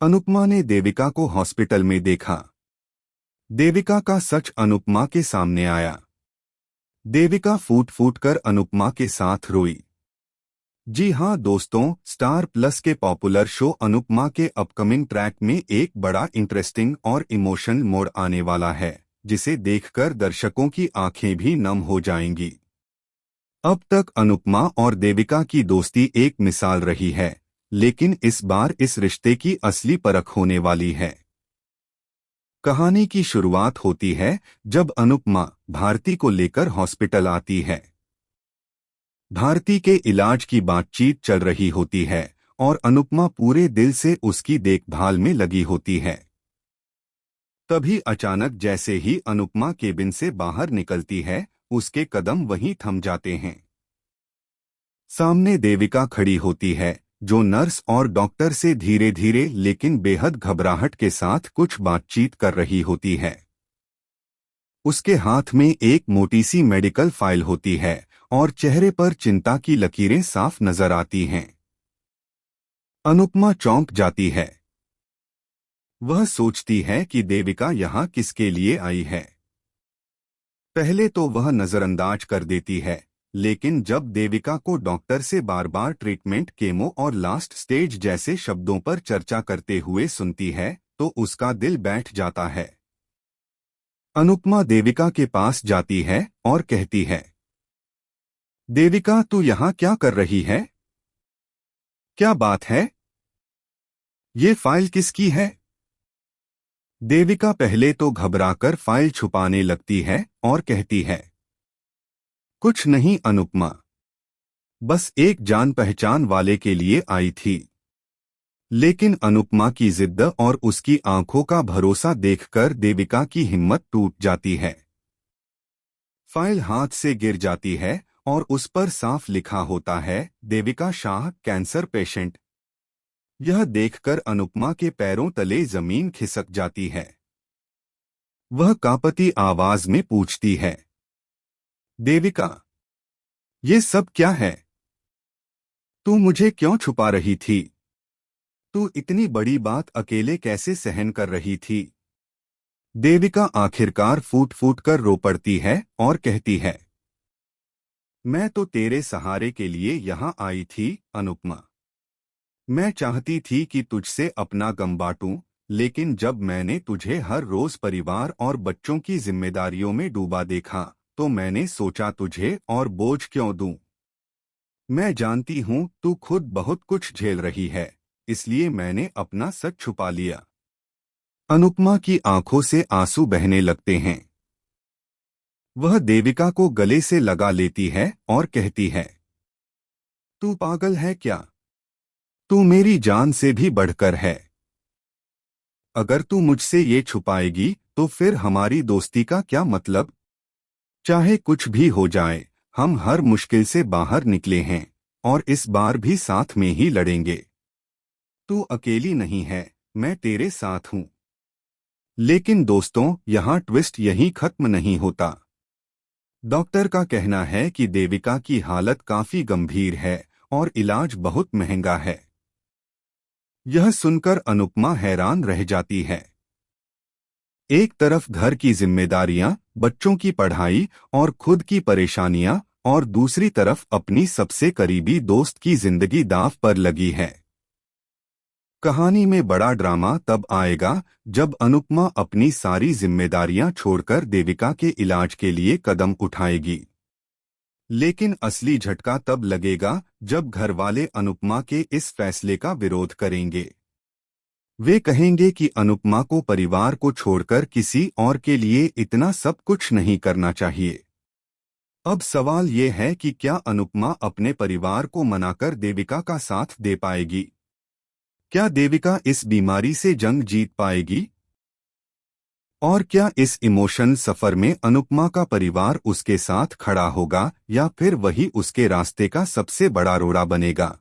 अनुपमा ने देविका को हॉस्पिटल में देखा। देविका का सच अनुपमा के सामने आया। देविका फूट फूट कर अनुपमा के साथ रोई। जी हाँ दोस्तों, स्टार प्लस के पॉपुलर शो अनुपमा के अपकमिंग ट्रैक में एक बड़ा इंटरेस्टिंग और इमोशनल मोड़ आने वाला है, जिसे देखकर दर्शकों की आंखें भी नम हो जाएंगी। अब तक अनुपमा और देविका की दोस्ती एक मिसाल रही है, लेकिन इस बार इस रिश्ते की असली परख होने वाली है। कहानी की शुरुआत होती है जब अनुपमा भारती को लेकर हॉस्पिटल आती है। भारती के इलाज की बातचीत चल रही होती है और अनुपमा पूरे दिल से उसकी देखभाल में लगी होती है। तभी अचानक जैसे ही अनुपमा केबिन से बाहर निकलती है, उसके कदम वहीं थम जाते हैं। सामने देविका खड़ी होती है, जो नर्स और डॉक्टर से धीरे धीरे लेकिन बेहद घबराहट के साथ कुछ बातचीत कर रही होती है। उसके हाथ में एक मोटी सी मेडिकल फाइल होती है और चेहरे पर चिंता की लकीरें साफ नजर आती हैं। अनुपमा चौंक जाती है। वह सोचती है कि देविका यहाँ किसके लिए आई है। पहले तो वह नजरअंदाज कर देती है, लेकिन जब देविका को डॉक्टर से बार बार ट्रीटमेंट, केमो और लास्ट स्टेज जैसे शब्दों पर चर्चा करते हुए सुनती है, तो उसका दिल बैठ जाता है। अनुपमा देविका के पास जाती है और कहती है, देविका, तू यहाँ क्या कर रही है? क्या बात है? ये फाइल किसकी है? देविका पहले तो घबराकर फाइल छुपाने लगती है और कहती है, कुछ नहीं अनुपमा, बस एक जान पहचान वाले के लिए आई थी। लेकिन अनुपमा की जिद्द और उसकी आंखों का भरोसा देखकर देविका की हिम्मत टूट जाती है। फाइल हाथ से गिर जाती है और उस पर साफ लिखा होता है, देविका शाह, कैंसर पेशेंट। यह देखकर अनुपमा के पैरों तले जमीन खिसक जाती है। वह कांपती आवाज में पूछती है, देविका, ये सब क्या है? तू मुझे क्यों छुपा रही थी? तू इतनी बड़ी बात अकेले कैसे सहन कर रही थी? देविका आखिरकार फूट फूट कर रो पड़ती है और कहती है, मैं तो तेरे सहारे के लिए यहाँ आई थी अनुपमा। मैं चाहती थी कि तुझसे अपना गम बांटूं, लेकिन जब मैंने तुझे हर रोज परिवार और बच्चों की जिम्मेदारियों में डूबा देखा, तो मैंने सोचा तुझे और बोझ क्यों दूं। मैं जानती हूँ तू खुद बहुत कुछ झेल रही है, इसलिए मैंने अपना सच छुपा लिया। अनुपमा की आंखों से आंसू बहने लगते हैं। वह देविका को गले से लगा लेती है और कहती है, तू पागल है क्या? तू मेरी जान से भी बढ़कर है। अगर तू मुझसे ये छुपाएगी तो फिर हमारी दोस्ती का क्या मतलब? चाहे कुछ भी हो जाए, हम हर मुश्किल से बाहर निकले हैं और इस बार भी साथ में ही लड़ेंगे। तू अकेली नहीं है, मैं तेरे साथ हूं। लेकिन दोस्तों, यहाँ ट्विस्ट यहीं खत्म नहीं होता। डॉक्टर का कहना है कि देविका की हालत काफी गंभीर है और इलाज बहुत महंगा है। यह सुनकर अनुपमा हैरान रह जाती है। एक तरफ घर की जिम्मेदारियां, बच्चों की पढ़ाई और खुद की परेशानियां, और दूसरी तरफ अपनी सबसे करीबी दोस्त की जिंदगी दांव पर लगी है। कहानी में बड़ा ड्रामा तब आएगा जब अनुपमा अपनी सारी जिम्मेदारियां छोड़कर देविका के इलाज के लिए कदम उठाएगी। लेकिन असली झटका तब लगेगा जब घरवाले अनुपमा के इस फैसले का विरोध करेंगे। वे कहेंगे कि अनुपमा को परिवार को छोड़कर किसी और के लिए इतना सब कुछ नहीं करना चाहिए। अब सवाल ये है कि क्या अनुपमा अपने परिवार को मनाकर देविका का साथ दे पाएगी? क्या देविका इस बीमारी से जंग जीत पाएगी? और क्या इस इमोशन सफर में अनुपमा का परिवार उसके साथ खड़ा होगा या फिर वही उसके रास्ते का सबसे बड़ा रोड़ा बनेगा?